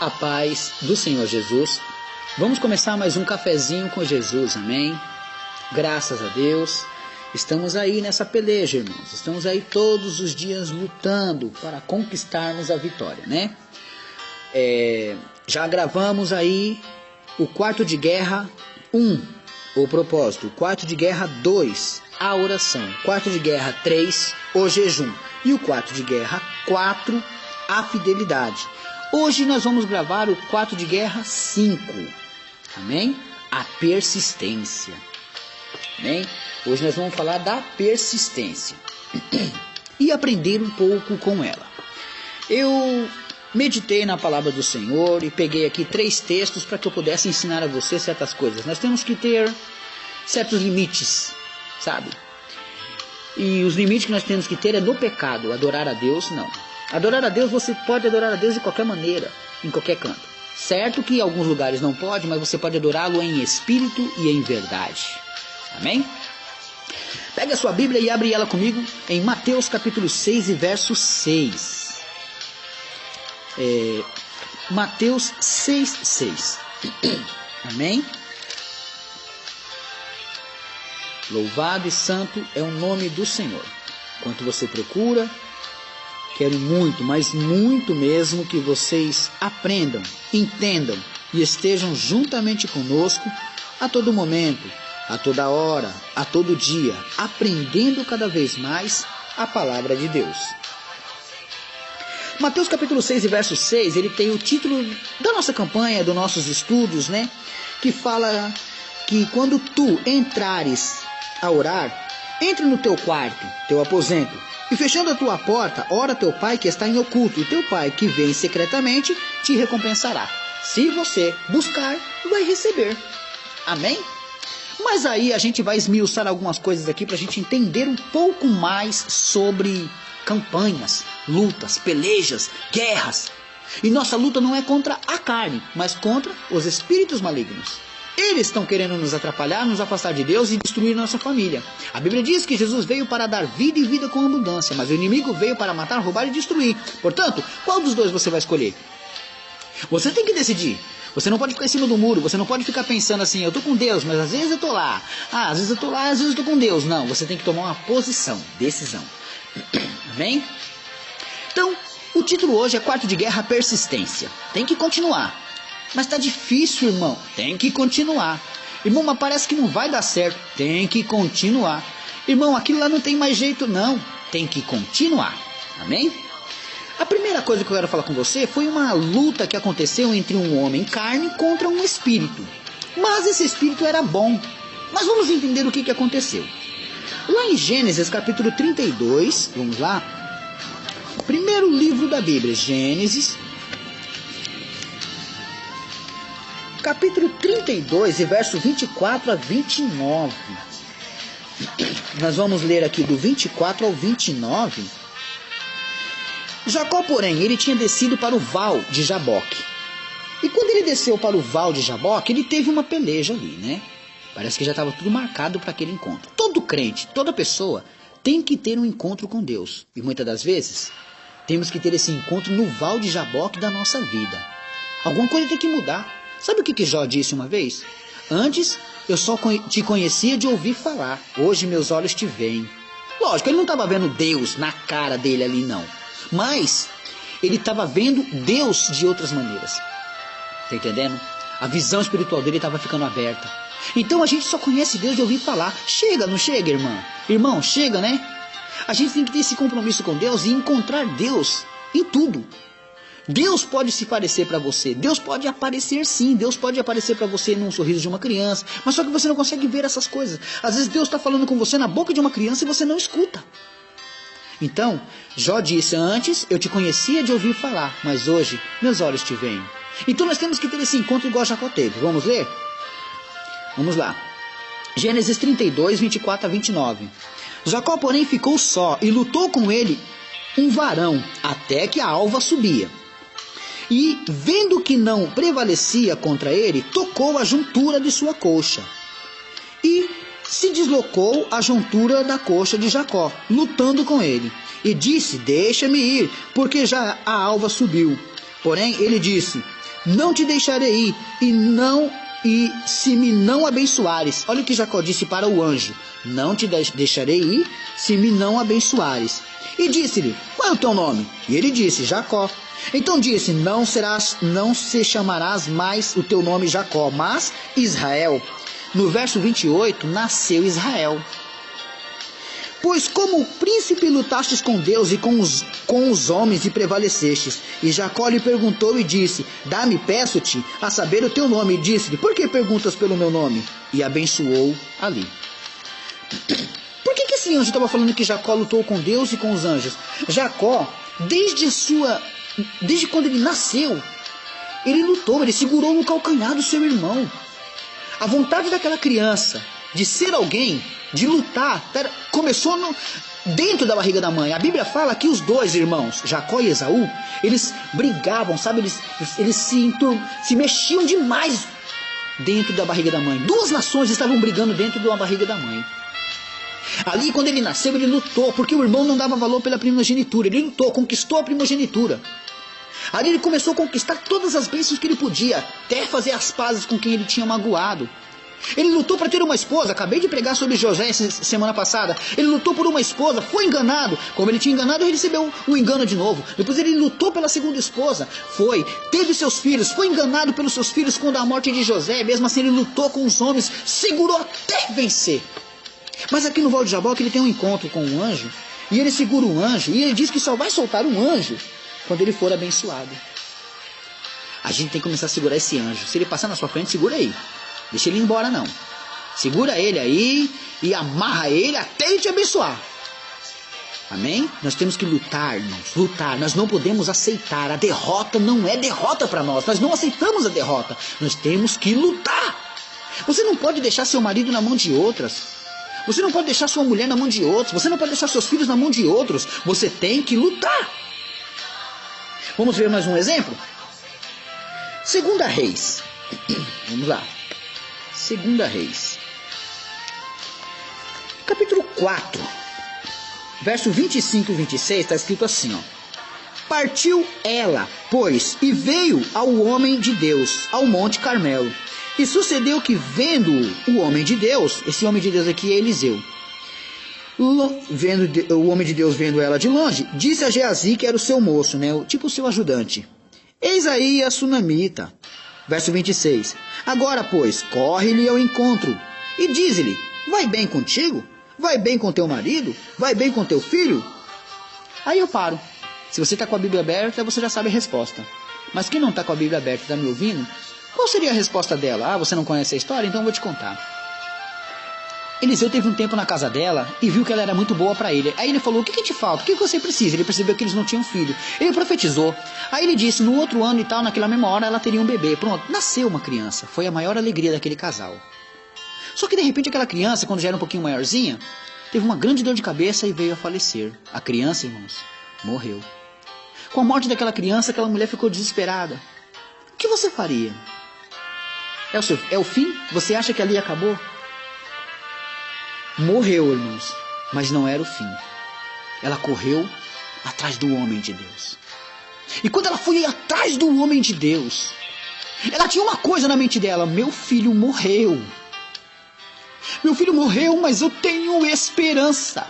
a paz do Senhor Jesus. Vamos começar mais um cafezinho com Jesus, amém? Graças a Deus, estamos aí nessa peleja, irmãos. Estamos aí todos os dias lutando para conquistarmos a vitória, né? Já gravamos aí o quarto de guerra 1, o propósito. O quarto de guerra 2, a oração. Quarto de guerra 3, o jejum. E o quarto de guerra 4, a fidelidade. Hoje nós vamos gravar o quarto de guerra 5, amém? A persistência, amém? Hoje nós vamos falar da persistência e aprender um pouco com ela. Eu meditei na palavra do Senhor e peguei aqui 3 textos para que eu pudesse ensinar a você certas coisas. Nós temos que ter certos limites, sabe? E os limites que nós temos que ter é no pecado. Adorar a Deus, não. Adorar a Deus, você pode adorar a Deus de qualquer maneira, em qualquer canto. Certo que em alguns lugares não pode, mas você pode adorá-lo em espírito e em verdade. Amém? Pega a sua Bíblia e abre ela comigo em Mateus capítulo 6 e verso 6. Mateus 6, 6. Amém? Louvado e santo é o nome do Senhor. Enquanto você procura, quero muito, mas muito mesmo que vocês aprendam, entendam e estejam juntamente conosco a todo momento, a toda hora, a todo dia, aprendendo cada vez mais a palavra de Deus. Mateus capítulo 6 e verso 6, ele tem o título da nossa campanha, dos nossos estudos, né? Que fala que quando tu entrares a orar, entre no teu quarto, teu aposento, e fechando a tua porta, ora teu pai que está em oculto, e teu pai que vem secretamente te recompensará. Se você buscar, vai receber. Amém? Mas aí a gente vai esmiuçar algumas coisas aqui para a gente entender um pouco mais sobre campanhas, lutas, pelejas, guerras. E nossa luta não é contra a carne, mas contra os espíritos malignos. Eles estão querendo nos atrapalhar, nos afastar de Deus e destruir nossa família. A Bíblia diz que Jesus veio para dar vida e vida com abundância, mas o inimigo veio para matar, roubar e destruir. Portanto, qual dos dois você vai escolher? Você tem que decidir. Você não pode ficar em cima do muro, você não pode ficar pensando assim, eu estou com Deus, mas às vezes eu estou lá. Às vezes eu estou lá, às vezes eu estou com Deus. Não, você tem que tomar uma posição, decisão. Amém? Então, o título hoje é Quarto de Guerra Persistência. Tem que continuar. Mas está difícil, irmão. Tem que continuar. Irmão, mas parece que não vai dar certo. Tem que continuar. Irmão, aquilo lá não tem mais jeito, não. Tem que continuar. Amém? A primeira coisa que eu quero falar com você foi uma luta que aconteceu entre um homem carne contra um espírito. Mas esse espírito era bom. Mas vamos entender o que aconteceu. Lá em Gênesis capítulo 32, vamos lá. Primeiro livro da Bíblia, Gênesis capítulo 32, e verso 24 a 29. Nós vamos ler aqui do 24 ao 29. Jacó, porém, ele tinha descido para o val de Jaboque. E quando ele desceu para o val de Jaboque, ele teve uma peleja ali, né? Parece que já estava tudo marcado para aquele encontro. Todo crente, toda pessoa tem que ter um encontro com Deus. E muitas das vezes, temos que ter esse encontro no val de Jaboque da nossa vida. Alguma coisa tem que mudar. Sabe o que Jó disse uma vez? Antes eu só te conhecia de ouvir falar. Hoje meus olhos te veem. Lógico, ele não estava vendo Deus na cara dele ali, não. Mas ele estava vendo Deus de outras maneiras. Está entendendo? A visão espiritual dele estava ficando aberta. Então a gente só conhece Deus de ouvir falar. Chega, não chega, irmã? Irmão, chega, né? A gente tem que ter esse compromisso com Deus e encontrar Deus em tudo. Deus pode se parecer para você, Deus pode aparecer sim, Deus pode aparecer para você num sorriso de uma criança, mas só que você não consegue ver essas coisas. Às vezes Deus está falando com você na boca de uma criança e você não escuta. Então, Jó disse, antes eu te conhecia de ouvir falar, mas hoje meus olhos te veem. Então nós temos que ter esse encontro igual Jacó teve. Vamos ler? Vamos lá. Gênesis 32, 24 a 29. Jacó, porém, ficou só e lutou com ele um varão, até que a alva subia. E, vendo que não prevalecia contra ele, tocou a juntura de sua coxa. E se deslocou a juntura da coxa de Jacó, lutando com ele. E disse, deixa-me ir, porque já a alva subiu. Porém, ele disse, não te deixarei ir, e se me não abençoares. Olha o que Jacó disse para o anjo: não te deixarei ir, se me não abençoares. E disse-lhe: qual é o teu nome? E ele disse: Jacó. Então disse: não se chamarás mais o teu nome Jacó, mas Israel. No verso 28, nasceu Israel. Pois como príncipe lutastes com Deus e com os homens e prevalecestes. E Jacó lhe perguntou e disse: dá-me, peço-te, a saber o teu nome. E disse-lhe: por que perguntas pelo meu nome? E abençoou ali. Por que esse anjo estava falando que Jacó lutou com Deus e com os anjos? Jacó, desde quando ele nasceu, ele lutou, ele segurou no calcanhar do seu irmão. A vontade daquela criança de ser alguém, de lutar, começou dentro da barriga da mãe. A Bíblia fala que os dois irmãos, Jacó e Esaú, eles brigavam, sabe? Eles se mexiam demais dentro da barriga da mãe. Duas nações estavam brigando dentro da barriga da mãe. Ali, quando ele nasceu, ele lutou, porque o irmão não dava valor pela primogenitura. Ele lutou, conquistou a primogenitura. Ali ele começou a conquistar todas as bênçãos que ele podia, até fazer as pazes com quem ele tinha magoado. Ele lutou para ter uma esposa. Acabei de pregar sobre José semana passada. Ele lutou por uma esposa, foi enganado. Como ele tinha enganado, ele recebeu o engano de novo. Depois ele lutou pela segunda esposa, teve seus filhos, foi enganado pelos seus filhos quando a morte de José. Mesmo assim ele lutou com os homens, segurou até vencer. Mas aqui no Val de Jaboque ele tem um encontro com um anjo, e ele segura um anjo, e ele diz que só vai soltar um anjo quando ele for abençoado. A gente tem que começar a segurar esse anjo. Se ele passar na sua frente, segura aí. Deixa ele ir embora não. Segura ele aí e amarra ele até ele te abençoar. Amém? Nós temos que lutar, irmãos. Lutar. Nós não podemos aceitar. A derrota não é derrota para nós. Nós não aceitamos a derrota. Nós temos que lutar. Você não pode deixar seu marido na mão de outras. Você não pode deixar sua mulher na mão de outros. Você não pode deixar seus filhos na mão de outros. Você tem que lutar. Vamos ver mais um exemplo? 2 Reis. Vamos lá. 2 Reis. Capítulo 4. Verso 25 e 26 está escrito assim, ó. Partiu ela, pois, e veio ao homem de Deus, ao Monte Carmelo. E sucedeu que, vendo o homem de Deus, esse homem de Deus aqui é Eliseu, o homem de Deus vendo ela de longe, disse a Geazi, que era o seu moço, né, tipo o seu ajudante: eis aí a sunamita. Verso 26. Agora, pois, corre-lhe ao encontro e diz-lhe: vai bem contigo? Vai bem com teu marido? Vai bem com teu filho? Aí eu paro. Se você está com a Bíblia aberta, você já sabe a resposta. Mas quem não está com a Bíblia aberta e está me ouvindo, qual seria a resposta dela? Ah, você não conhece a história? Então eu vou te contar. Eliseu teve um tempo na casa dela e viu que ela era muito boa para ele. Aí ele falou: o que te falta? O que você precisa? Ele percebeu que eles não tinham filho. Ele profetizou. Aí ele disse: no outro ano e tal, naquela mesma hora, ela teria um bebê. Pronto, nasceu uma criança. Foi a maior alegria daquele casal. Só que de repente aquela criança, quando já era um pouquinho maiorzinha, teve uma grande dor de cabeça e veio a falecer. A criança, irmãos, morreu. Com a morte daquela criança, aquela mulher ficou desesperada. O que você faria? É o fim? Você acha que ali acabou? Morreu, irmãos, mas não era o fim. Ela correu atrás do homem de Deus. E quando ela foi atrás do homem de Deus, ela tinha uma coisa na mente dela: meu filho morreu. Meu filho morreu, mas eu tenho esperança.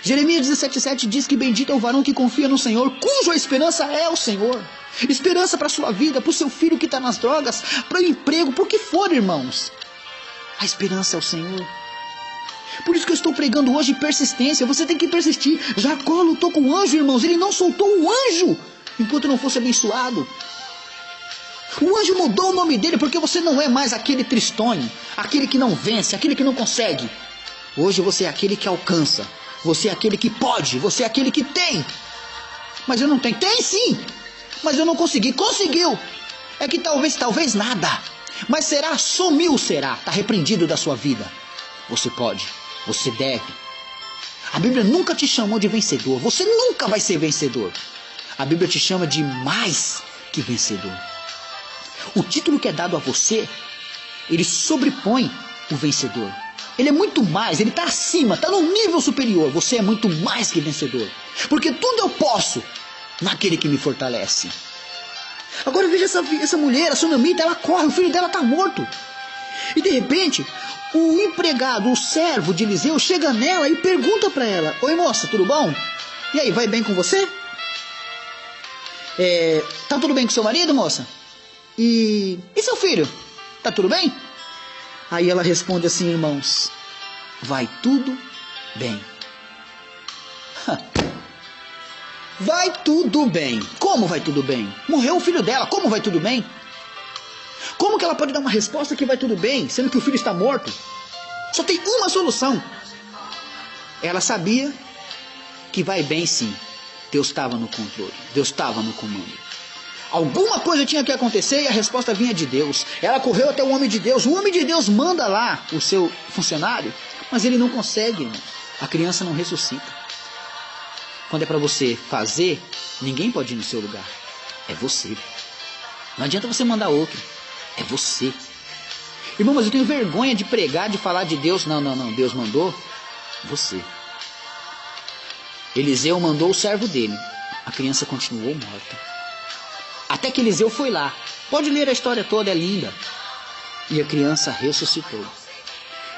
Jeremias 17,7 diz que bendito é o varão que confia no Senhor, cuja esperança é o Senhor. Esperança para a sua vida, para o seu filho que está nas drogas, para o emprego, por que for, irmãos. A esperança é o Senhor. Por isso que eu estou pregando hoje persistência. Você tem que persistir. Jacó lutou com o anjo, irmãos. Ele não soltou o anjo enquanto não fosse abençoado. O anjo mudou o nome dele porque você não é mais aquele tristonho, aquele que não vence, aquele que não consegue. Hoje você é aquele que alcança. Você é aquele que pode. Você é aquele que tem. Mas eu não tenho. Tem sim. Mas eu não consegui. Conseguiu. É que talvez nada. Mas será, sumiu será. Está repreendido da sua vida. Você pode. Você deve. A Bíblia nunca te chamou de vencedor. Você nunca vai ser vencedor. A Bíblia te chama de mais que vencedor. O título que é dado a você, ele sobrepõe o vencedor. Ele é muito mais, ele está acima, está num nível superior. Você é muito mais que vencedor. Porque tudo eu posso naquele que me fortalece. Agora veja essa mulher, a sunamita, ela corre, o filho dela está morto. E de repente, o empregado, o servo de Eliseu, chega nela e pergunta para ela: oi moça, tudo bom? E aí, vai bem com você? Tá tudo bem com seu marido, moça? E seu filho? Tá tudo bem? Aí ela responde assim: irmãos, vai tudo bem. Vai tudo bem. Como vai tudo bem? Morreu o filho dela, como vai tudo bem? Como que ela pode dar uma resposta que vai tudo bem, sendo que o filho está morto? Só tem uma solução. Ela sabia que vai bem sim. Deus estava no controle, Deus estava no comando. Alguma coisa tinha que acontecer e a resposta vinha de Deus. Ela correu até o homem de Deus. O homem de Deus manda lá o seu funcionário, mas ele não consegue, irmão. A criança não ressuscita. Quando é para você fazer, ninguém pode ir no seu lugar. É você. Não adianta você mandar outro. É você. Irmão, mas eu tenho vergonha de pregar, de falar de Deus. Não. Deus mandou você. Eliseu mandou o servo dele. A criança continuou morta. Até que Eliseu foi lá. Pode ler a história toda, é linda. E a criança ressuscitou.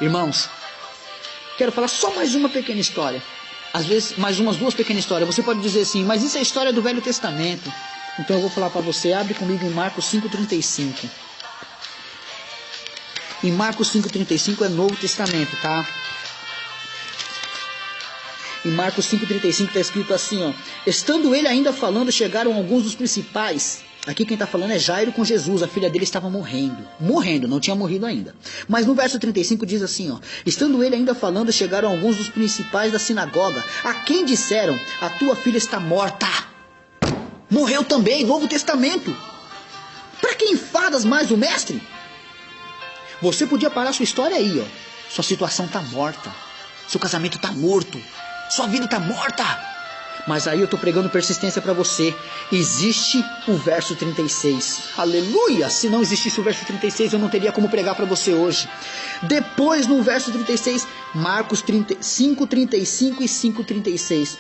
Irmãos, quero falar só mais uma pequena história. Às vezes, mais umas duas pequenas histórias. Você pode dizer assim, mas isso é a história do Velho Testamento. Então eu vou falar para você. Abre comigo em Marcos 5,35. Em Marcos 5,35 é Novo Testamento, tá? Em Marcos 5,35 está escrito assim, ó. Estando ele ainda falando, chegaram alguns dos principais. Aqui quem está falando é Jairo com Jesus. A filha dele estava morrendo. Morrendo, não tinha morrido ainda. Mas no verso 35 diz assim, ó. Estando ele ainda falando, chegaram alguns dos principais da sinagoga. A quem disseram, a tua filha está morta. Morreu também, Novo Testamento. Para que enfadas mais o mestre? Você podia parar sua história aí, ó. Sua situação está morta. Seu casamento está morto. Sua vida está morta. Mas aí eu estou pregando persistência para você. Existe o verso 36. Aleluia! Se não existisse o verso 36, eu não teria como pregar para você hoje. Depois, no verso 36, Marcos 5:35 e 5:36.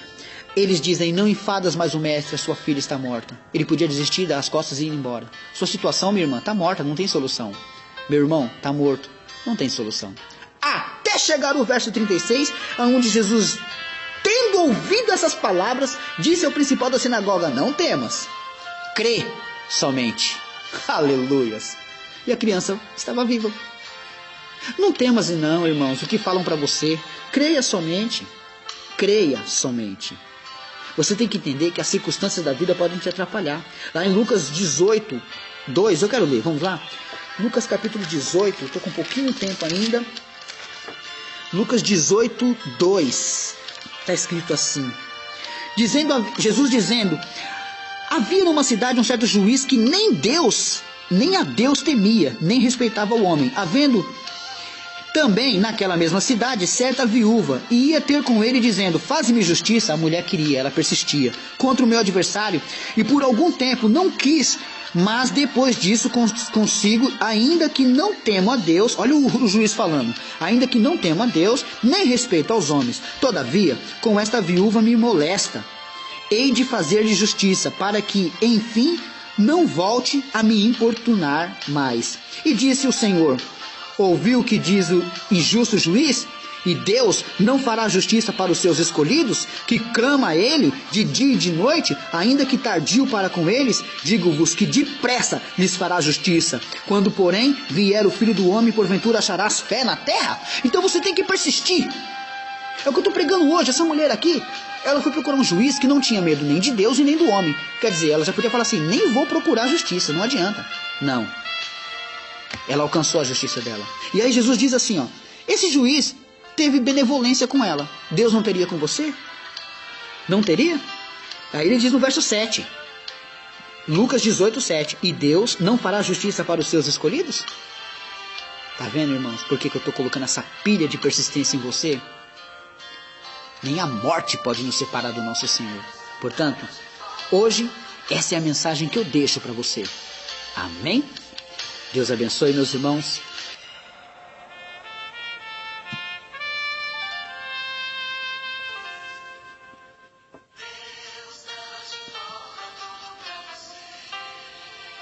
Eles dizem, não enfadas mais o mestre, a sua filha está morta. Ele podia desistir, dar as costas e ir embora. Sua situação, minha irmã, está morta, não tem solução. Meu irmão, está morto, não tem solução. Até chegar o verso 36, onde Jesus, tendo ouvido essas palavras, disse ao principal da sinagoga, não temas, crê somente. Aleluias. E a criança estava viva. Não temas não, irmãos, o que falam para você. Creia somente. Creia somente. Você tem que entender que as circunstâncias da vida podem te atrapalhar. Lá em Lucas 18, 2, eu quero ler, vamos lá? Lucas capítulo 18, estou com um pouquinho de tempo ainda. Lucas 18, 2. Está escrito assim, Jesus dizendo, havia numa cidade um certo juiz que nem a Deus temia, nem respeitava o homem, havendo também naquela mesma cidade certa viúva, e ia ter com ele dizendo, faze-me justiça. A mulher queria, ela persistia, contra o meu adversário, e por algum tempo não quis, mas depois disso consigo, ainda que não temo a Deus, olha o juiz falando, ainda que não temo a Deus, nem respeito aos homens, todavia, com esta viúva me molesta, hei de fazer-lhe justiça, para que, enfim, não volte a me importunar mais. E disse o Senhor, ouviu o que diz o injusto juiz? E Deus não fará justiça para os seus escolhidos, que clama a Ele de dia e de noite, ainda que tardio para com eles? Digo-vos que depressa lhes fará justiça. Quando, porém, vier o Filho do Homem, porventura acharás fé na terra? Então você tem que persistir. É o que eu estou pregando hoje. Essa mulher aqui, ela foi procurar um juiz que não tinha medo nem de Deus e nem do homem. Quer dizer, ela já podia falar assim, nem vou procurar justiça, não adianta. Não. Ela alcançou a justiça dela. E aí Jesus diz assim, ó, esse juiz teve benevolência com ela. Deus não teria com você? Não teria? Aí ele diz no verso 7. Lucas 18, 7. E Deus não fará justiça para os seus escolhidos? Tá vendo, irmãos? Por que eu estou colocando essa pilha de persistência em você? Nem a morte pode nos separar do nosso Senhor. Portanto, hoje, essa é a mensagem que eu deixo para você. Amém? Deus abençoe, meus irmãos.